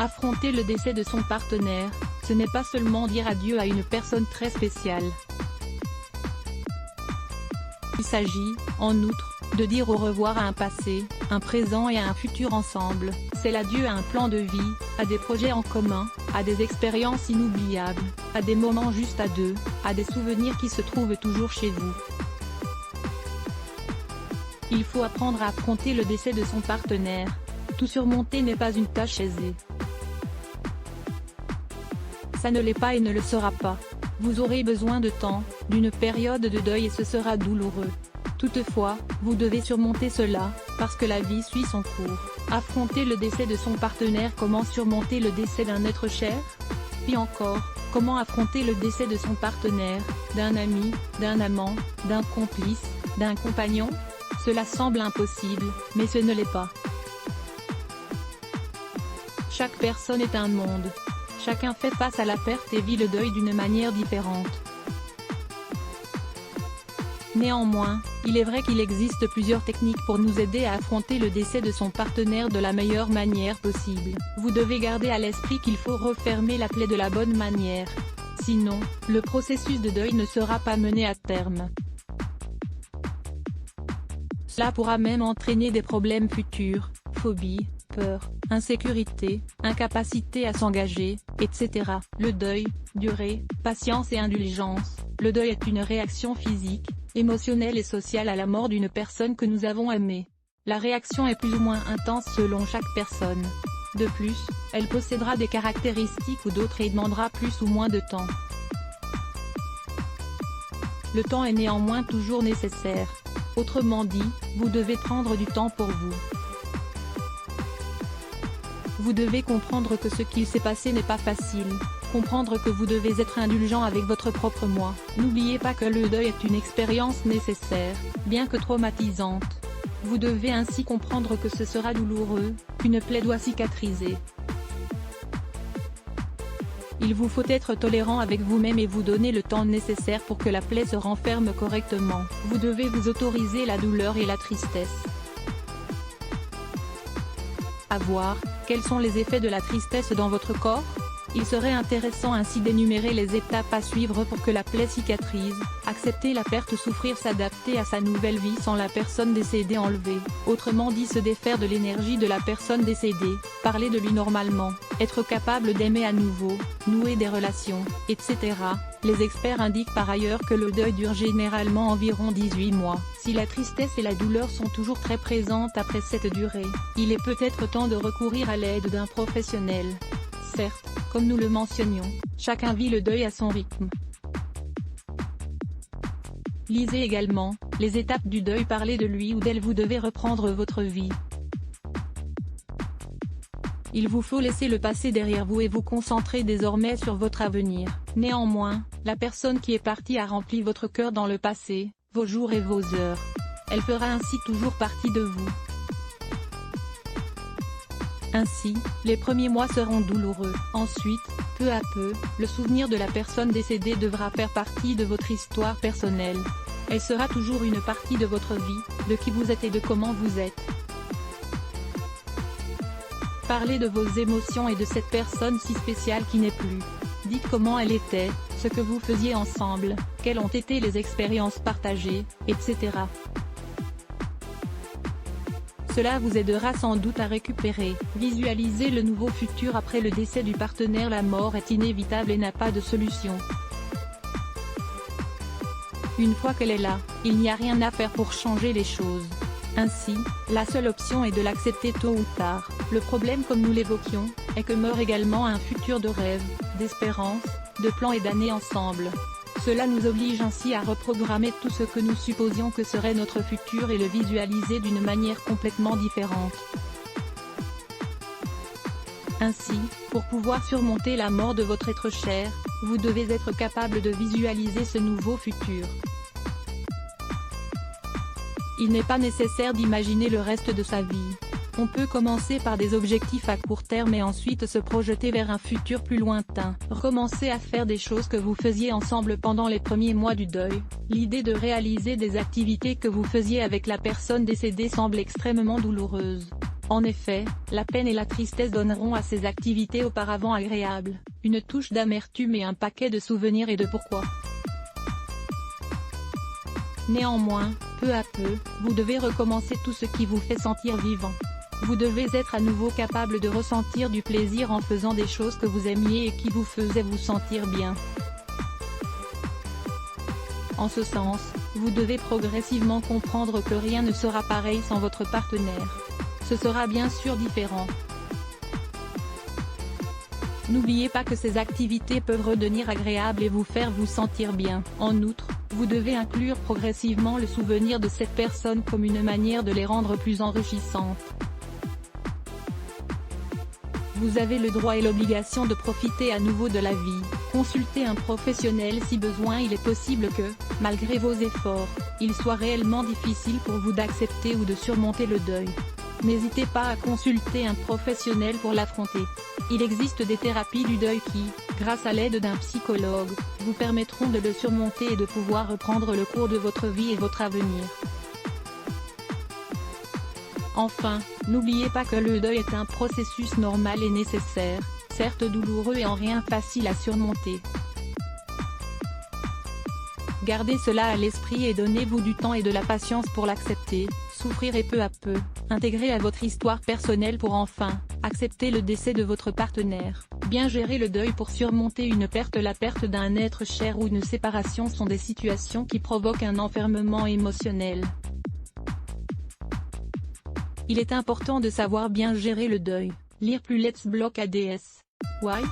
Affronter le décès de son partenaire, ce n'est pas seulement dire adieu à une personne très spéciale. Il s'agit, en outre, de dire au revoir à un passé, un présent et à un futur ensemble. C'est l'adieu à un plan de vie, à des projets en commun, à des expériences inoubliables, à des moments juste à deux, à des souvenirs qui se trouvent toujours chez vous. Il faut apprendre à affronter le décès de son partenaire. Tout surmonter n'est pas une tâche aisée. Ça ne l'est pas et ne le sera pas. Vous aurez besoin de temps, d'une période de deuil et ce sera douloureux. Toutefois, vous devez surmonter cela, parce que la vie suit son cours. Affronter le décès de son partenaire. Comment surmonter le décès d'un être cher? Puis encore, comment affronter le décès de son partenaire, d'un ami, d'un amant, d'un complice, d'un compagnon? Cela semble impossible, mais ce ne l'est pas. Chaque personne est un monde. Chacun fait face à la perte et vit le deuil d'une manière différente. Néanmoins, il est vrai qu'il existe plusieurs techniques pour nous aider à affronter le décès de son partenaire de la meilleure manière possible. Vous devez garder à l'esprit qu'il faut refermer la plaie de la bonne manière. Sinon, le processus de deuil ne sera pas mené à terme. Cela pourra même entraîner des problèmes futurs, phobies, peur, insécurité, incapacité à s'engager, etc. Le deuil, durée, patience et indulgence. Le deuil est une réaction physique, émotionnelle et sociale à la mort d'une personne que nous avons aimée. La réaction est plus ou moins intense selon chaque personne. De plus, elle possédera des caractéristiques ou d'autres et demandera plus ou moins de temps. Le temps est néanmoins toujours nécessaire. Autrement dit, vous devez prendre du temps pour vous. Vous devez comprendre que ce qu'il s'est passé n'est pas facile, comprendre que vous devez être indulgent avec votre propre moi. N'oubliez pas que le deuil est une expérience nécessaire, bien que traumatisante. Vous devez ainsi comprendre que ce sera douloureux, qu'une plaie doit cicatriser. Il vous faut être tolérant avec vous-même et vous donner le temps nécessaire pour que la plaie se renferme correctement. Vous devez vous autoriser la douleur et la tristesse. À voir, quels sont les effets de la tristesse dans votre corps? Il serait intéressant ainsi d'énumérer les étapes à suivre pour que la plaie cicatrise, accepter la perte, souffrir, s'adapter à sa nouvelle vie sans la personne décédée enlevée, autrement dit se défaire de l'énergie de la personne décédée, parler de lui normalement, être capable d'aimer à nouveau, nouer des relations, etc. Les experts indiquent par ailleurs que le deuil dure généralement environ 18 mois. Si la tristesse et la douleur sont toujours très présentes après cette durée, il est peut-être temps de recourir à l'aide d'un professionnel. Certes, comme nous le mentionnions, chacun vit le deuil à son rythme. Lisez également, les étapes du deuil, parlez de lui ou d'elle, vous devez reprendre votre vie. Il vous faut laisser le passé derrière vous et vous concentrer désormais sur votre avenir. Néanmoins, la personne qui est partie a rempli votre cœur dans le passé, vos jours et vos heures. Elle fera ainsi toujours partie de vous. Ainsi, les premiers mois seront douloureux. Ensuite, peu à peu, le souvenir de la personne décédée devra faire partie de votre histoire personnelle. Elle sera toujours une partie de votre vie, de qui vous êtes et de comment vous êtes. Parlez de vos émotions et de cette personne si spéciale qui n'est plus. Dites comment elle était, ce que vous faisiez ensemble, quelles ont été les expériences partagées, etc. Cela vous aidera sans doute à récupérer. Visualisez le nouveau futur après le décès du partenaire. La mort est inévitable et n'a pas de solution. Une fois qu'elle est là, il n'y a rien à faire pour changer les choses. Ainsi, la seule option est de l'accepter tôt ou tard. Le problème, comme nous l'évoquions, est que meurt également un futur de rêve, d'espérance, de plans et d'années ensemble. Cela nous oblige ainsi à reprogrammer tout ce que nous supposions que serait notre futur et le visualiser d'une manière complètement différente. Ainsi, pour pouvoir surmonter la mort de votre être cher, vous devez être capable de visualiser ce nouveau futur. Il n'est pas nécessaire d'imaginer le reste de sa vie. On peut commencer par des objectifs à court terme et ensuite se projeter vers un futur plus lointain. Recommencez à faire des choses que vous faisiez ensemble pendant les premiers mois du deuil. L'idée de réaliser des activités que vous faisiez avec la personne décédée semble extrêmement douloureuse. En effet, la peine et la tristesse donneront à ces activités auparavant agréables, une touche d'amertume et un paquet de souvenirs et de pourquoi. Néanmoins, peu à peu, vous devez recommencer tout ce qui vous fait sentir vivant. Vous devez être à nouveau capable de ressentir du plaisir en faisant des choses que vous aimiez et qui vous faisaient vous sentir bien. En ce sens, vous devez progressivement comprendre que rien ne sera pareil sans votre partenaire. Ce sera bien sûr différent. N'oubliez pas que ces activités peuvent redevenir agréables et vous faire vous sentir bien. En outre, vous devez inclure progressivement le souvenir de cette personne comme une manière de les rendre plus enrichissantes. Vous avez le droit et l'obligation de profiter à nouveau de la vie. Consultez un professionnel si besoin. Il est possible que, malgré vos efforts, il soit réellement difficile pour vous d'accepter ou de surmonter le deuil. N'hésitez pas à consulter un professionnel pour l'affronter. Il existe des thérapies du deuil qui, grâce à l'aide d'un psychologue, vous permettront de le surmonter et de pouvoir reprendre le cours de votre vie et votre avenir. Enfin, n'oubliez pas que le deuil est un processus normal et nécessaire, certes douloureux et en rien facile à surmonter. Gardez cela à l'esprit et donnez-vous du temps et de la patience pour l'accepter, souffrir et peu à peu, intégrer à votre histoire personnelle pour enfin, accepter le décès de votre partenaire. Bien gérer le deuil pour surmonter une perte. La perte d'un être cher ou une séparation sont des situations qui provoquent un enfermement émotionnel. Il est important de savoir bien gérer le deuil. Lire plus Let's Block ADS. Why?